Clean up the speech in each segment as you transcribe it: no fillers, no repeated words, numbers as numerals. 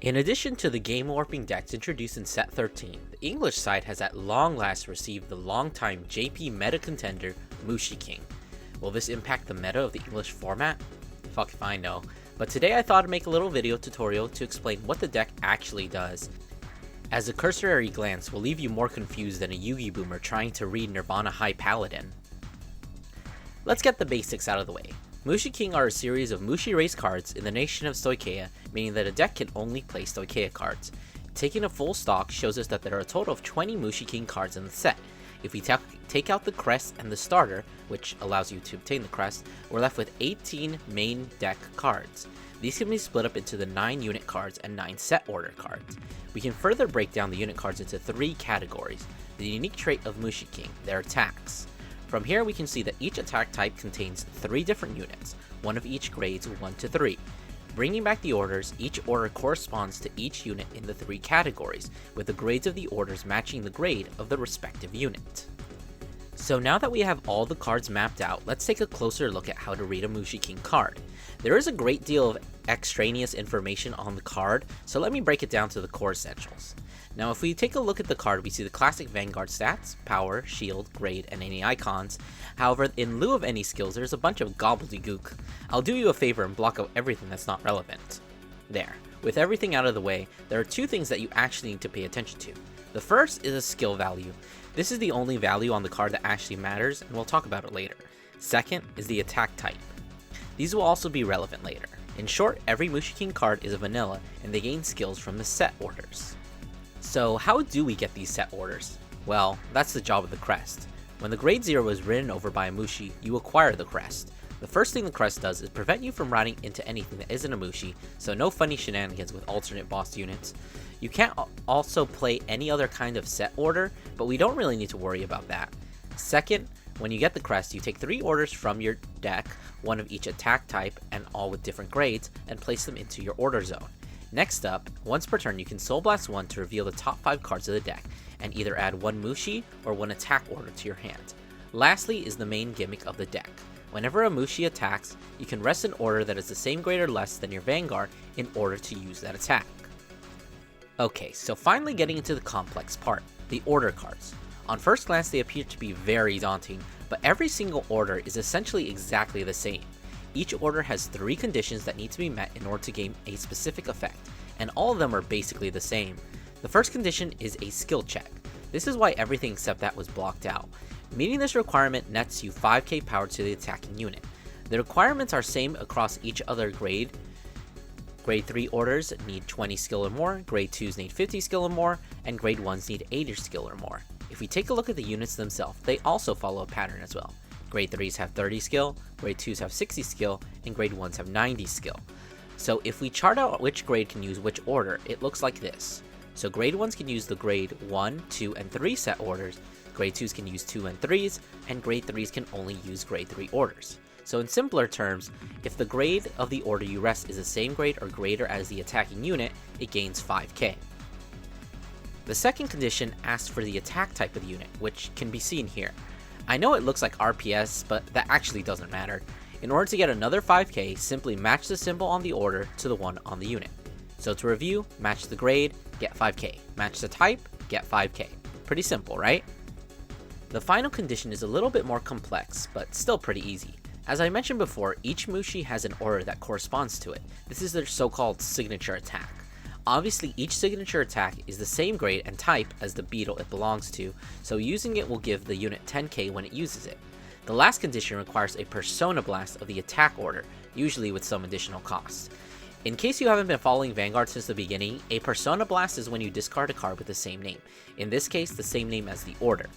In addition to the game warping decks introduced in set 13, the English side has at long last received the longtime JP meta contender Mushiking. Will this impact the meta of the English format? Fuck if I know, but today I thought I'd make a little video tutorial to explain what the deck actually does, as a cursory glance will leave you more confused than a Yugi boomer trying to read Nirvana High Paladin. Let's get the basics out of the way. Mushiking are a series of Mushi race cards in the nation of Stoicheia, meaning that a deck can only play Stoicheia cards. Taking a full stock shows us that there are a total of 20 Mushiking cards in the set. If we take out the crest and the starter, which allows you to obtain the crest, we're left with 18 main deck cards. These can be split up into the 9 unit cards and 9 set order cards. We can further break down the unit cards into 3 categories. The unique trait of Mushiking, their attacks. From here we can see that each attack type contains 3 different units, one of each grades 1 to 3. Bringing back the orders, each order corresponds to each unit in the 3 categories, with the grades of the orders matching the grade of the respective unit. So now that we have all the cards mapped out, let's take a closer look at how to read a Mushiking card. There is a great deal of extraneous information on the card, so let me break it down to the core essentials. Now if we take a look at the card, we see the classic Vanguard stats, power, shield, grade, and any icons. However, in lieu of any skills, there's a bunch of gobbledygook. I'll do you a favor and block out everything that's not relevant. There. With everything out of the way, there are 2 things that you actually need to pay attention to. The first is a skill value. This is the only value on the card that actually matters, and we'll talk about it later. Second is the attack type. These will also be relevant later. In short, every Mushiking card is a vanilla, and they gain skills from the set orders. So how do we get these set orders? Well, that's the job of the crest. When the grade 0 is written over by a Mushi, you acquire the crest. The first thing the crest does is prevent you from riding into anything that isn't a Mushi, so no funny shenanigans with alternate boss units. You can't also play any other kind of set order, but we don't really need to worry about that. Second, when you get the crest, you take 3 orders from your deck, one of each attack type and all with different grades, and place them into your order zone. Next up, once per turn you can Soul Blast 1 to reveal the top 5 cards of the deck, and either add 1 Mushi or 1 attack order to your hand. Lastly is the main gimmick of the deck. Whenever a Mushi attacks, you can rest an order that is the same grade or less than your Vanguard in order to use that attack. Okay, so finally getting into the complex part, the order cards. On first glance they appear to be very daunting, but every single order is essentially exactly the same. Each order has 3 conditions that need to be met in order to gain a specific effect, and all of them are basically the same. The first condition is a skill check. This is why everything except that was blocked out. Meeting this requirement nets you 5k power to the attacking unit. The requirements are same across each other grade. Grade 3 orders need 20 skill or more, grade 2s need 50 skill or more, and grade 1s need 80 skill or more. If we take a look at the units themselves, they also follow a pattern as well. Grade 3s have 30 skill, grade 2s have 60 skill, and grade 1s have 90 skill. So if we chart out which grade can use which order, it looks like this. So grade 1s can use the grade 1, 2, and 3 set orders, grade 2s can use 2 and 3s, and grade 3s can only use grade 3 orders. So in simpler terms, if the grade of the order you rest is the same grade or greater as the attacking unit, it gains 5k. The second condition asks for the attack type of the unit, which can be seen here. I know it looks like RPS, but that actually doesn't matter. In order to get another 5k, simply match the symbol on the order to the one on the unit. So to review, match the grade, get 5k. Match the type, get 5k. Pretty simple, right? The final condition is a little bit more complex, but still pretty easy. As I mentioned before, each Mushi has an order that corresponds to it. This is their so-called signature attack. Obviously, each signature attack is the same grade and type as the beetle it belongs to, so using it will give the unit 10k when it uses it. The last condition requires a Persona Blast of the attack order, usually with some additional cost. In case you haven't been following Vanguard since the beginning, a Persona Blast is when you discard a card with the same name. In this case, the same name as the order.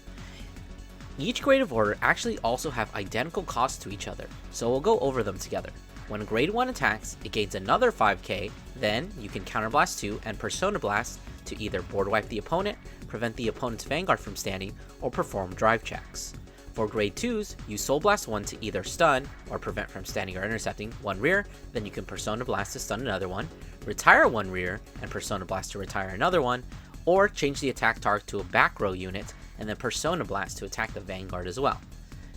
Each grade of order actually also have identical costs to each other, so we'll go over them together. When grade 1 attacks, it gains another 5k, then you can Counterblast 2 and Persona Blast to either board wipe the opponent, prevent the opponent's Vanguard from standing, or perform drive checks. For grade 2s, use Soul Blast 1 to either stun, or prevent from standing or intercepting, one rear, then you can Persona Blast to stun another one, retire one rear, and Persona Blast to retire another one, or change the attack target to a back row unit, and then Persona Blast to attack the Vanguard as well.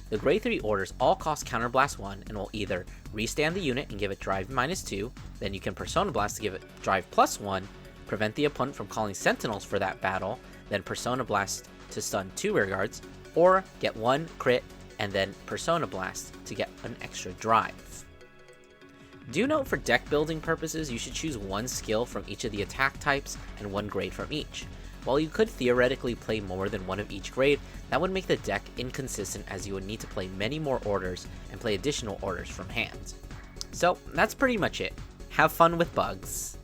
The grade 3 orders all cost Counterblast 1 and will either restand the unit and give it drive -2, then you can Persona Blast to give it drive +1, prevent the opponent from calling Sentinels for that battle, then Persona Blast to stun 2 rearguards, or get 1 crit and then Persona Blast to get an extra drive. Do note for deck building purposes, you should choose 1 skill from each of the attack types and 1 grade from each. While you could theoretically play more than 1 of each grade, that would make the deck inconsistent as you would need to play many more orders and play additional orders from hand. So that's pretty much it. Have fun with bugs.